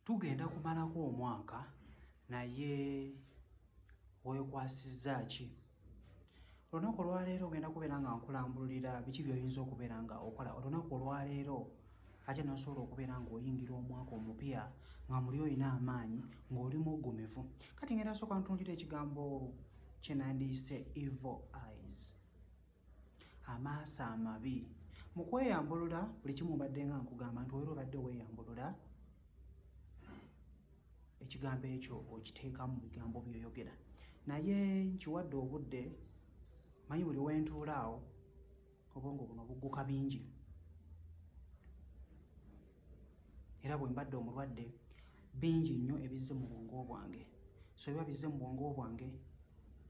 Tugenda kumalako omwaka naye weekwasizza ki? Olunaku olwaleero ogenda kubeera nga nkulambululira biki by'oyinza okubeera nga okola olunaku olwaleero ate n'osobola okubeera ng'oyingira omwaka omupya nga muli oyina amaanyi ng'oli muggumivu. Kati ngenda sooka ntunuulira ekigambo kye nandiise evil eyes, amaaso amabi. Mu kweyambulula buli kimu mbadde nga nkugamba nti obeera obadde weeyambulula ekigambo ekyo okiteekamu mu bigambo by'oyogera. Naye nkiwadde obudde, manyi buli wentuula awo obwongo buno bugguka bingi. Era bwe mbadde omulwadde bingi nnyo ebizze mu bwongo bwange. So biba bizze mu bwongo bwange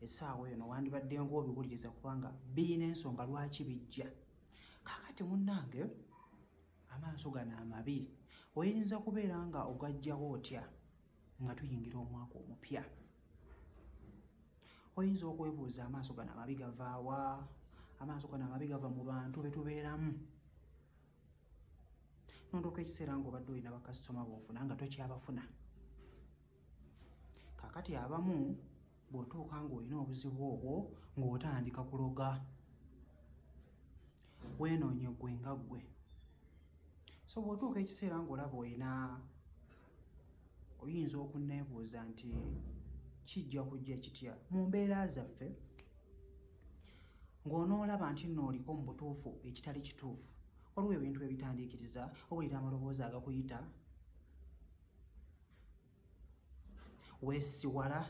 essaawa eno wandibadde ng'obiwuliriza kubanga birina ensonga lwaki bijja. Kaakati munnange, amaaso gano amabi oyinza kubeera nga ogajjawo otya nga tuyingira omwaka omupya? Oyinza okwebuuza amaaso gano amabi gava wa? Amaaso gano amabi gava mu bantu be tubeeramu. Nondoka ekiseera ng'obadde olina bakasitoma b'ofuna nga tokyabafuna. Kaakati abamu bw'otuuka ng'olina obuzibu obwo ng'otandika kuloga. Weenoonye ggwe nga ggwe. So bw'otuuka ekiseera ng'olaba oyinza okunneebuuza nti kijja kujja kitya mu mbeera zaffe, ng'onoolaba nti nno oliko mu butuufu ekitali kituufu. Waliwo ebintu ebitandiikiriza, owulira amaloboozi agakuyita, weesiwala,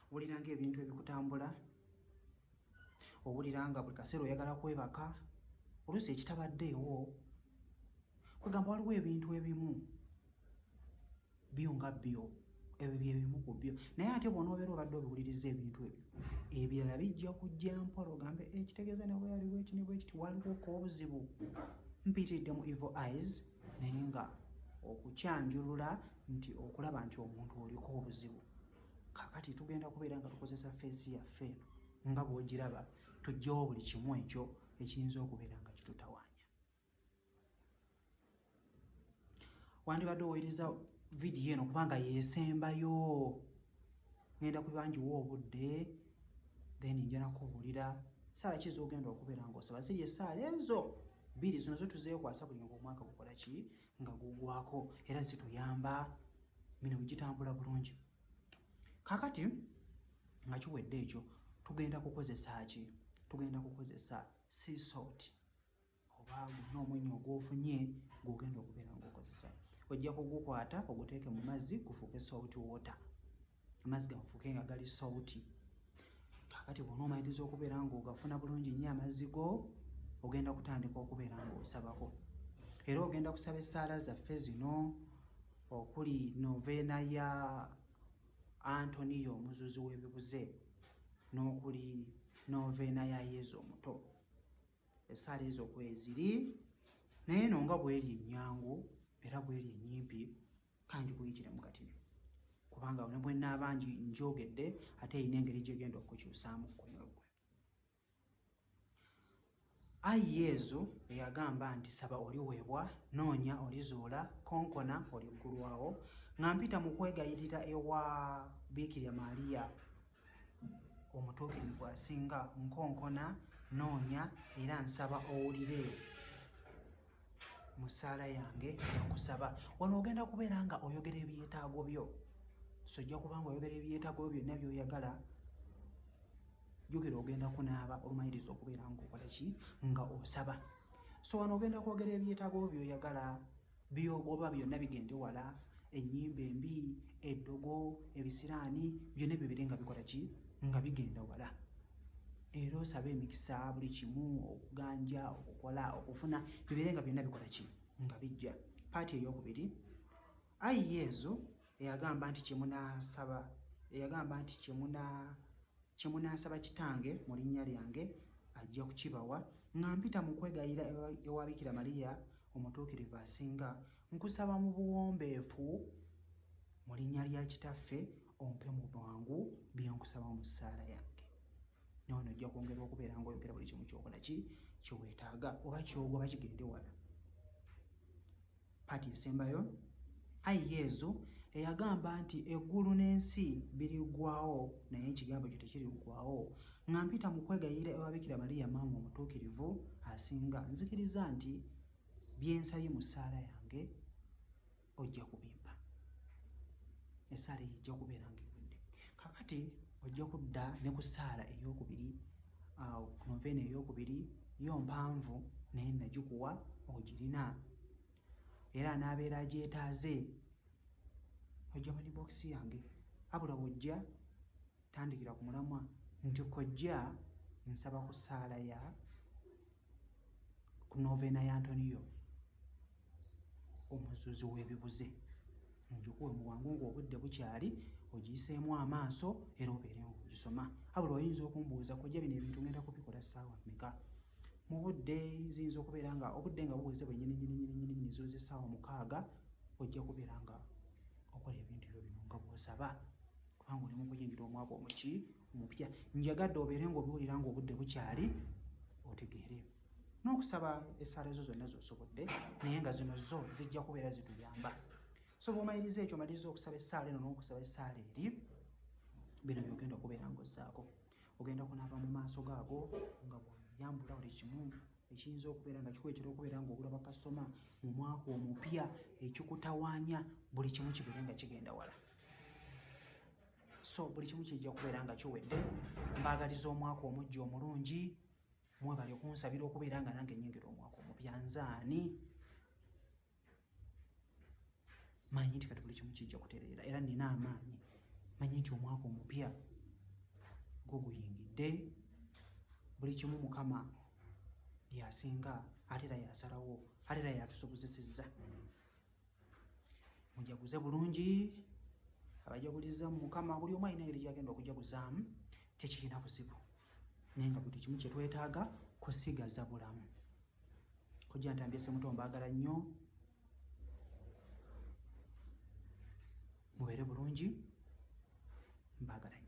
owulira ng'ebintu ebikutambula, owulira nga buli kaseera oyagala kwebaka, oluusi ekitabaddeewo. Kwegamba waliwo ebintu ebimu byo nga byo, ebyo bye bimu ku byo. Naye ate bw'onoobeera obadde obiwuliriza ebintu ebyo, ebirala bijja kujja mpola ogambe ekitegeeza ne bwe yaliwo eki ne bwe kiti, waliwo k'obuzibu. Mpitiridde mu evil eyes naye nga okukyanjulula nti okulaba nti omuntu oliko obuzibu. Kaakati tugenda kubeera nga tukozesa feesi yaffe eno nga bw'ogiraba, tuggyewo buli kimu ekyo ekiyinza okubeera nga kitutawaanya. Wandibadde oweereza vidiyo eno kubanga yeesembayo. Ngenda kuba ngiwa obudde, then nja nakubuulira ssaala ki z'ogenda okubeera ng'osaba. Ziri essaala ezo bbiri zino zo tuzeekwasa buli ng'omwaka gukola ki? Nga guggwaako, era zituyamba mirimu gitambula bulungi. Kaakati nga kiwedde ekyo, tugenda kukozesa ki? Tugenda kukozesa sea salt oba guno omwennyo ogw'ofunye gw'ogenda okubeera ng'okozesa. Ojja kugukwata oguteeke mu mazzi gufuuke salt water. Amazzi gafuuke nga gali salty. Kaakati bw'onoomaliriza okubeera ng'ogafuna bulungi nnyo amazzi go, ogenda kutandika okubeera ng'osabako. Era ogenda kusaba essaala zaffe zino okuli noveena ya Antoniyo omuzuuzi w'ebibuze n'okuli noveena ya Yezu omuto. Essaala ezo kweziri, naye eno nga bw'eri ennyangu era bw'eri ennyimpi, kanjikuyitire mu katini. Kubanga ne bwe nnaaba njogedde ate erina engeri gy'egenda okukyusaamu kkunywe ggwe. Ayi Yezu eyagamba nti saba oliweebwa, noonya olizuula, konkona oliggulwawo, nga mpita mu kwegayirira ewa Biikira Maaliya omutuukirivu asinga, nkonkona, noonya era nsaba owulire mu ssaala yange n'okusaba. Wano ogenda kubeera nga oyogera ebyetaago byo. So ojja kuba nga oyogera ebyetaago byo byonna by'oyagala. Jjukira ogenda kunaaba olumaliriza okubeera ng'okola ki? Nga osaba. So wano ogenda kwogera ebyetaago by'oyagala, by'ogoba byonna bigende wala, ennyimba embi, eddogo, ebisiraani, byonna bibire nga bikola ki? Nga bigenda wala. Era osaba emikisa buli kimu, okuganja, okukola, okufuna, bibire nga byonna bikola ki? Nga bijja. Paati ey'okubiri, Ayi Yezu eyagamba nti kye munaasaba Kitange mu linnya lyange ajja kukibawa, nga mpita mu kwegayira ewa Bikira Mariya omutuukirivu asinga, nkusaba mu buwombeefu mu linnya lya Kitaffe ompe mu bwangu bye nkusaba mu ssaala yange. Ne wano ojja kwongera okubeera ng'oyogera buli kimu ky'okola ki? Kye weetaaga oba ky'ogoba kigende wala. paati esembayo Yezu eyagamba nti eggulu n'ensi biriggwaawo naye ekigambo kyo tekiriggwaawo, nga mpita mu kwegayirira ewa Bikira Mariya maama omutuukirivu asinga, nzikiriza nti byensabye mu ssaala yange ojja kubimpa. Essaala eyo ejja kubeera ng'ewedde. Kakati ojja kudda ne ku ssaala ey'okubiri, ku noveena ey'okubiri yo mpanvu naye nagikuwa ogirina, era n'abeera agyetaaze ojja mu bookisi yange. Abula bw'ojja tandikira ku mulamwa nti kojja nsaba ku ssaala ya ku noveena ya Antoniyo omuzuuzi w'ebibuze, ngikuwe mu bwangu ng'obudde bukyali ogiyiseemu amaaso era obeere ng'ogisoma. Abula oyinza okumbuuza kojja bino ebintu ngenda kubikola ssaawa mmeka? Mu budde ziyinza okubeera nga obudde nga buweze bwennyini ziweze essaawa 6 ojja kubeera nga okola ebintu byo bino nga bw'osaba, kubanga oli mu kuyingira omwaka omupya. Njagadde obeere ng'obiwulira ng'obudde bukyali otegeere n'okusaba essaala ezo zonna z'osobodde, naye nga zino zo zijja kubeera zituyamba. So bw'omaliriza ekyo, omaliriza okusaba essaala eno n'okusaba essaala eri, bino by'ogenda okubeera ng'ozzaako. Ogenda kunaaba mu maaso gaago nga bw'oyambula buli kimu ekiyinza okubeera nga kikwetera okubeera ng'obulaba kasitoma mu mwaka omupya, ekikutawaanya buli kimu kibeere nga kigenda wala. So buli kimu kijja kubeera nga kiwedde. Mbaagaliza omwaka omujja omulungi, mwebale kunsabira okubeera nga nange nnyingira omwaka omupya. Nze ani? Manyi nti kati buli kimu kijja kutereera era nina amaanyi. Manyi nti omwaka omupya gwo guyingidde, buli kimu Mukama lyasinga ate era yasalawo ate era yatusobozesezza. Mujaguze bulungi, abajaguliza mu Mukama buli omu alina engeri gy'agenda okujaguzaamu, tekirina buzibu, naye nga buli kimu kye twetaaga kusigaza bulamu. Kojja Ntambye Ssemuto mbaagala nnyo, mubeere bulungi, mbaagala nnyo.